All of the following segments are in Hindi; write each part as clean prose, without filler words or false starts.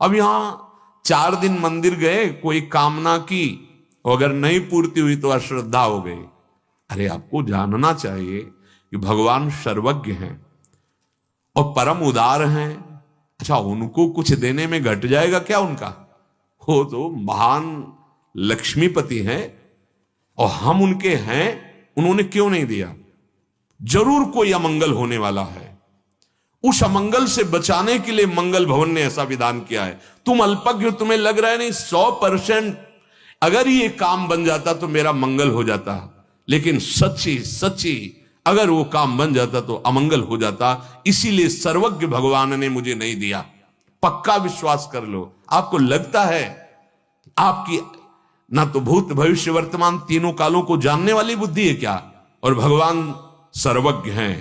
अब यहां 4 दिन मंदिर गए, कोई कामना की, अगर नहीं पूर्ति हुई तो अश्रद्धा हो गई। अरे आपको जानना चाहिए कि भगवान सर्वज्ञ हैं और परम उदार हैं। अच्छा, उनको कुछ देने में घट जाएगा क्या उनका? वो तो महान लक्ष्मीपति हैं और हम उनके हैं, उन्होंने क्यों नहीं दिया? जरूर कोई अमंगल होने वाला है। उस अमंगल से बचाने के लिए मंगल भवन ने ऐसा विधान किया है। तुम अल्पज्ञ हो, तुम्हें लग रहा है नहीं, 100% अगर ये काम बन जाता तो मेरा मंगल हो जाता, लेकिन सच्ची सच्ची अगर वो काम बन जाता तो अमंगल हो जाता। इसीलिए सर्वज्ञ भगवान ने मुझे नहीं दिया। पक्का विश्वास कर लो। आपको लगता है आपकी ना तो भूत भविष्य वर्तमान तीनों कालों को जानने वाली बुद्धि है क्या? और भगवान सर्वज्ञ हैं,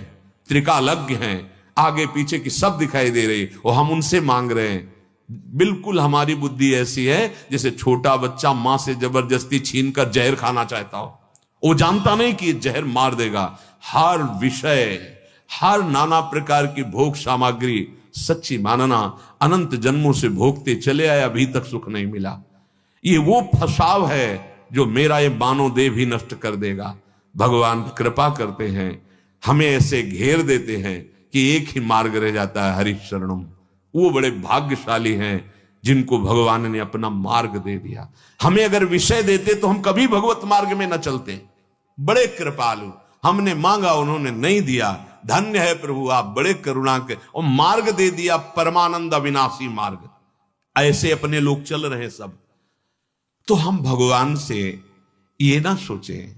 त्रिकालज्ञ हैं, आगे पीछे की सब दिखाई दे रही और हम उनसे मांग रहे हैं। बिल्कुल हमारी बुद्धि ऐसी है जैसे छोटा बच्चा मां से जबरदस्ती छीन कर जहर खाना चाहता हो। वो जानता नहीं कि जहर मार देगा। हर विषय, हर नाना प्रकार की भोग सामग्री सच्ची मानना, अनंत जन्मों से भोगते चले आए, अभी तक सुख नहीं मिला। ये वो फसाव है जो मेरा ये मानो देह भी नष्ट कर देगा। भगवान कृपा करते हैं, हमें ऐसे घेर देते हैं कि एक ही मार्ग रह जाता है, हरि शरणम। वो बड़े भाग्यशाली हैं जिनको भगवान ने अपना मार्ग दे दिया। हमें अगर विषय देते तो हम कभी भगवत मार्ग में न चलते। बड़े कृपालु, हमने मांगा उन्होंने नहीं दिया। धन्य है प्रभु, आप बड़े करुणा के, और मार्ग दे दिया, परमानंद अविनाशी मार्ग। ऐसे अपने लोग चल रहे सब। तो हम भगवान से ये ना सोचें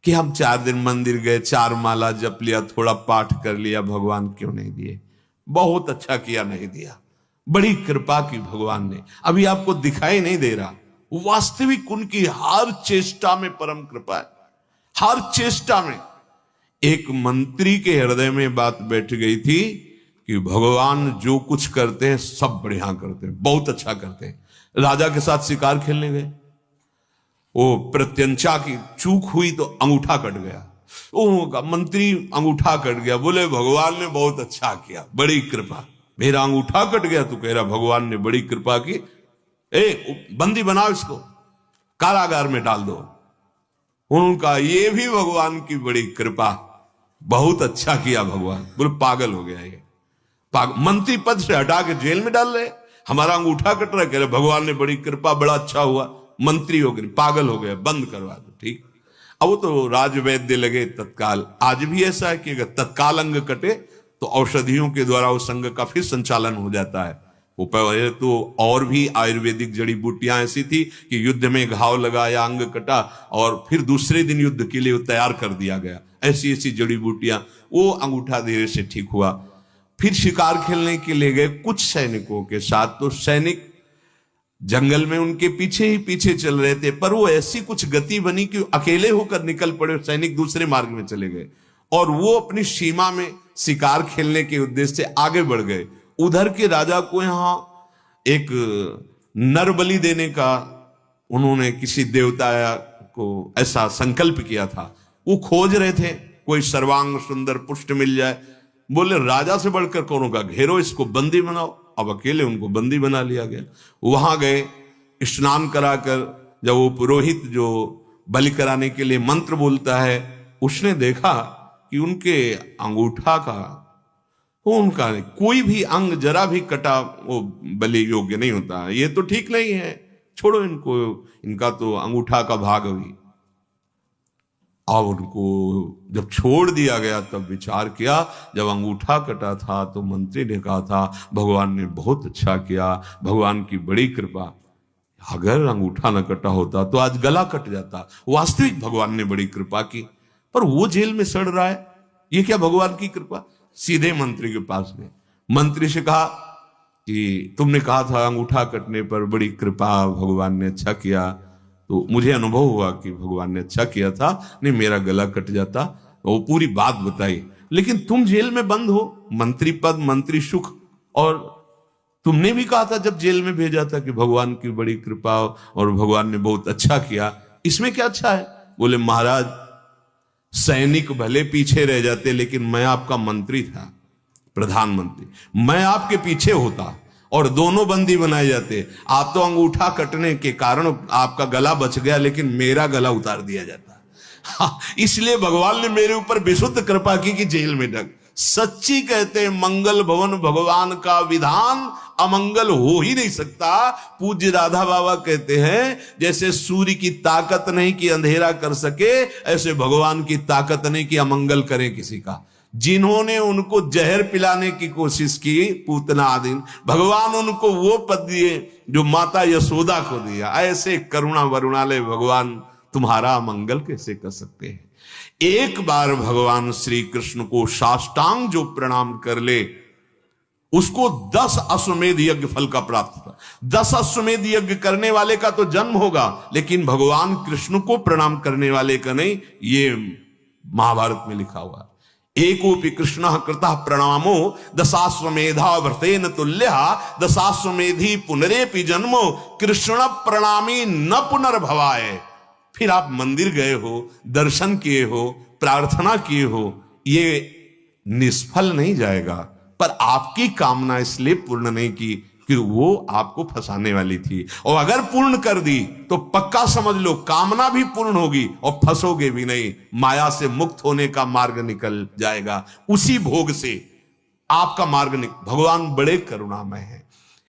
कि हम 4 दिन मंदिर गए, 4 माला जप लिया, थोड़ा पाठ कर लिया, भगवान क्यों नहीं दिए? बहुत अच्छा किया नहीं दिया। बड़ी कृपा की भगवान ने। अभी आपको दिखाई नहीं दे रहा, वास्तविक उनकी हर चेष्टा में परम कृपा है। हर चेष्टा में। एक मंत्री के हृदय में बात बैठ गई थी कि भगवान जो कुछ करते हैं सब बढ़िया करते हैं, बहुत अच्छा करते हैं। राजा के साथ शिकार खेलने गए, वो प्रत्यंचा की चूक हुई तो अंगूठा कट गया। ओ मंत्री अंगूठा कट गया, बोले भगवान ने बहुत अच्छा किया, बड़ी कृपा। मेरा अंगूठा कट गया तो कह रहा भगवान ने बड़ी कृपा की। बंदी बनाओ, इसको कारागार में डाल दो। उनका ये भी भगवान की बड़ी कृपा, बहुत अच्छा किया भगवान। बोले पागल हो गया ये, मंत्री पद से हटा के जेल में डाल रहे, हमारा अंगूठा कट रहा, कह रहे भगवान ने बड़ी कृपा, बड़ा अच्छा हुआ, मंत्री हो गए, पागल हो गया, बंद करवा दो। ठीक, अब वो तो राजवैद्य लगे तत्काल। आज भी ऐसा है कि अगर तत्काल अंग कटे तो औषधियों के द्वारा उस अंग का फिर संचालन हो जाता है। वो पहले तो और भी आयुर्वेदिक जड़ी बूटियां ऐसी थी कि युद्ध में घाव लगा या अंग कटा और फिर दूसरे दिन युद्ध के लिए वो तैयार कर दिया गया। ऐसी ऐसी जड़ी बूटियां, वो अंगूठा धीरे से ठीक हुआ। फिर शिकार खेलने के लिए गए कुछ सैनिकों के साथ, तो सैनिक जंगल में उनके पीछे ही पीछे चल रहे थे, पर वो ऐसी कुछ गति बनी कि अकेले होकर निकल पड़े, सैनिक दूसरे मार्ग में चले गए और वो अपनी सीमा में शिकार खेलने के उद्देश्य से आगे बढ़ गए। उधर के राजा को यहां एक नर बलि देने का उन्होंने किसी देवता को ऐसा संकल्प किया था। वो खोज रहे थे कोई सर्वांग सुंदर पुष्ट मिल जाए। बोले राजा से बढ़कर कौन होगा, घेरो इसको, बंदी बनाओ। अब अकेले उनको बंदी बना लिया गया। वहां गए, स्नान कराकर जब वो पुरोहित जो बलि कराने के लिए मंत्र बोलता है, उसने देखा कि उनके अंगूठा का, उनका कोई भी अंग जरा भी कटा वो बलि योग्य नहीं होता। ये तो ठीक नहीं है, छोड़ो इनको, इनका तो अंगूठा का भाग हुई। और उनको जब छोड़ दिया गया तब विचार किया, जब अंगूठा कटा था तो मंत्री ने कहा था भगवान ने बहुत अच्छा किया, भगवान की बड़ी कृपा। अगर अंगूठा न कटा होता तो आज गला कट जाता। वास्तविक भगवान ने बड़ी कृपा की, पर वो जेल में सड़ रहा है, ये क्या भगवान की कृपा? सीधे मंत्री के पास गए, मंत्री से कहा कि तुमने कहा था अंगूठा कटने पर बड़ी कृपा, भगवान ने अच्छा किया, तो मुझे अनुभव हुआ कि भगवान ने अच्छा किया था, नहीं मेरा गला कट जाता। वो पूरी बात बताई, लेकिन तुम जेल में बंद हो, मंत्री पद, मंत्री सुख, और तुमने भी कहा था जब जेल में भेजा था कि भगवान की बड़ी कृपा और भगवान ने बहुत अच्छा किया, इसमें क्या अच्छा है? बोले महाराज सैनिक भले पीछे रह जाते, लेकिन मैं आपका मंत्री था, प्रधानमंत्री, मैं आपके पीछे होता, और दोनों बंदी बनाए जाते। आप तो अंगूठा कटने के कारण आपका गला बच गया, लेकिन मेरा गला उतार दिया जाता। हाँ, इसलिए भगवान ने मेरे ऊपर बेसुध कृपा की कि जेल में ढक। सच्ची कहते हैं मंगल भवन भगवान का विधान, अमंगल हो ही नहीं सकता। पूज्य राधा बाबा कहते हैं जैसे सूर्य की ताकत नहीं कि अंधेरा कर सके, ऐसे भगवान की ताकत नहीं कि अमंगल करे किसी का। जिन्होंने उनको जहर पिलाने की कोशिश की, पूतना आदि, भगवान उनको वो पद दिए जो माता यशोदा को दिया। ऐसे करुणा वरुणालय भगवान तुम्हारा मंगल कैसे कर सकते हैं। एक बार भगवान श्री कृष्ण को साष्टांग जो प्रणाम कर ले, उसको 10 अश्वमेध यज्ञ फल का प्राप्त था। 10 अश्वमेध यज्ञ करने वाले का तो जन्म होगा, लेकिन भगवान कृष्ण को प्रणाम करने वाले का नहीं। ये महाभारत में लिखा हुआ। एकोपि कृष्ण कृतः प्रणामो दशाश्वमेधा व्रतेन तुल्यः दशाश्वमेधी पुनरेपि जन्मो कृष्ण प्रणामी न पुनर्भवाय। फिर आप मंदिर गए हो, दर्शन किए हो, प्रार्थना किए हो, ये निष्फल नहीं जाएगा। पर आपकी कामना इसलिए पूर्ण नहीं की कि वो आपको फंसाने वाली थी, और अगर पूर्ण कर दी तो पक्का समझ लो कामना भी पूर्ण होगी और फंसोगे भी नहीं। माया से मुक्त होने का मार्ग निकल जाएगा, उसी भोग से आपका मार्ग भगवान बड़े करुणामय है।